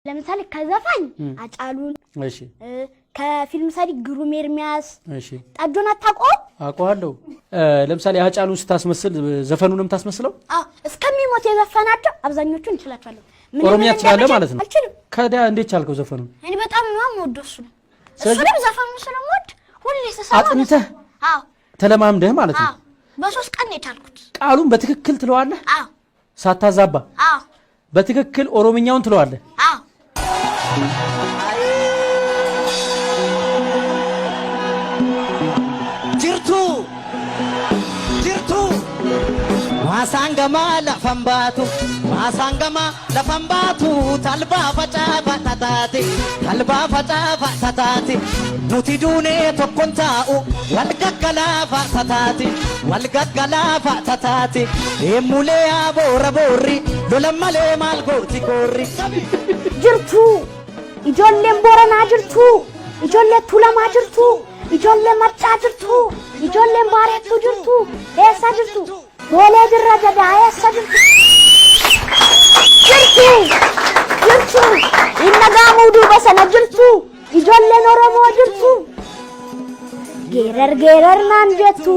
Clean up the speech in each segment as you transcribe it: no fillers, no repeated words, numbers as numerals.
ለምሳሌ ከዘፋኝ አጫሉን እሺ ከፊልም ሰሪ ግሩም ኤርሚያስ እሺ ጠጆና ታቆም አቋለው ለምሳሌ አጫሉን ስታስመስል ዘፈኑንም ታስመስለው እስከሚሞት የዘፈናቸው አብዛኞቹን እንችላቸዋለሁ ኦሮሚያ ትችላለህ ማለት ነው ከዳ እንዴት ቻልከው ዘፈኑ እኔ በጣም ነው የምወደው እሱንም ዘፈኑ ስለምወድ ሁሌ ተሰማ አጥንተህ ተለማምደህ ማለት ነው በሶስት ቀን የቻልኩት ቃሉን በትክክል ትለዋለህ ሳታዛባ በትክክል ኦሮምኛውን ትለዋለህ Masangama la fambatu talba faca fatatati nuti dune tokkonta'u wal gaggala fatatati emule abora borri lolamale mal goti korri jirtu ijolle borana jirtu ijolle tulama jirtu ijolle marca jirtu ijolle baretu jirtu esa jirtu Wala jirra jadaya sajirtu jirtu inna gamudu basana jirtu ijolle noromo jirtu gerar nanjetu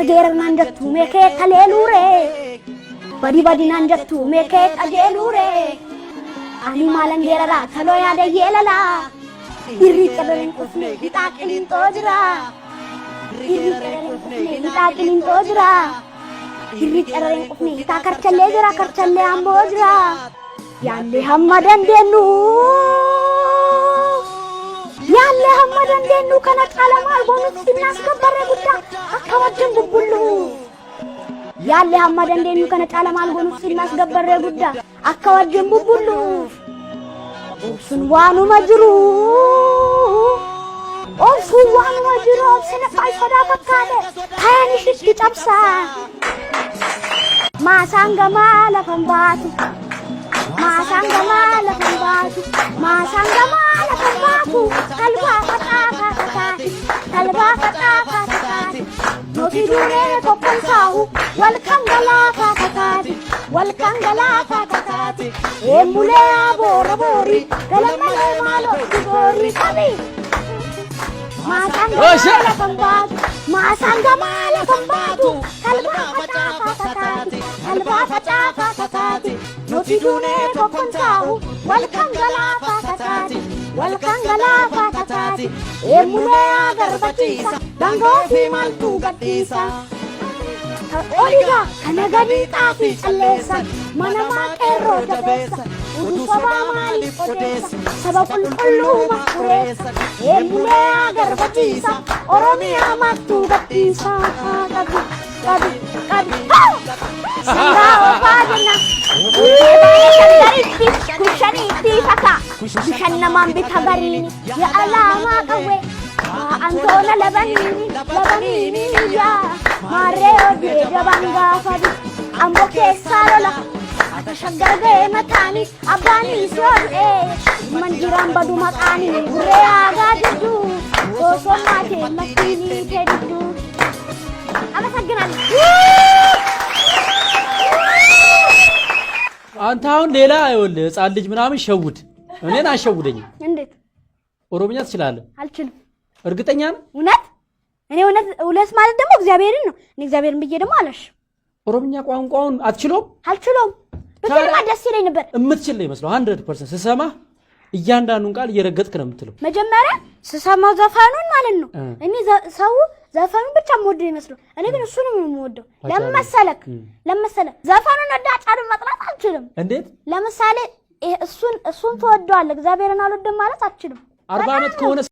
gerar nanjetu meke kalelure badi nanjetu meke kajelure ani malan gerara thalo yade yelala irri kadaren kusne hitaqin tojra Hitakin tojra Hirit ereng ufni hita karchalle ambojra Yalle hammadan dennu kana talamal bonus sinas kabare gudda akka wajjan bubbullu Yalle hammadan dennu kana talamal bonus sinas kabare gudda akka wajjan bubbullu Sun wanu majru Suwan wajiro sene fay fada fakale kayani shitti tabsa masangama la fambatu kalba fata noti dure kokonsahu wal kangala fatati emule abora bori galamale malo bori kabi Masangama la fambatu kalba fatati noti dune kokonsahu wal kangala fatati emule agarbatisa dango fi maltu gatisa Oliga kanagani tafi chalesa manama qerro jabesa udu saba mali odesa saba kullu makuresa emule agarbatisa oromia matu gatisa kadi sanga opajna kushani tifaka kushanna mambi thagarini ya alama kawe Antona labanini ya mareo de jabanga fadi ambo kesalola atashagge matani abani sole manjiram badu makani gure aga jiddu osomate matini teddu አመሰግናለሁ አንተ አሁን ሌላ አይወል ህፃን ልጅ ምናምን ሸውድ እኔን አሸውደኝ እንዴት ኦሮምኛ ትችላለህ አልችልም እርግጠኛ ነህ እውነት እኔ እውነት ማለት ደግሞ እግዚአብሔርን ነው እኔ እግዚአብሔርን ብዬ ደግሞ አላሽ ኦሮምኛ ቋንቋውን አልችሎም በጣም ደስ ይለኝ ነበር እምትችል ነው ይመስለው 100% ስሰማ እያንዳንዱን ቃል እየረገጥክ ነው የምትለው መጀመሪያ ስሰማው ዘፋኑን ማለት ነው እኔ ሰው ዘፋኑን ብቻ ሞድ ይመስለው እኔ ግን እሱንም ነው የምወደው ለምሳሌ ዘፋኑን አዳጫሩ መጥራት አልችልም እንዴት ለምሳሌ እሱን ተወደዋል እግዚአብሔርን አልወደም ማለት አልችልም 40 አመት ከሆነ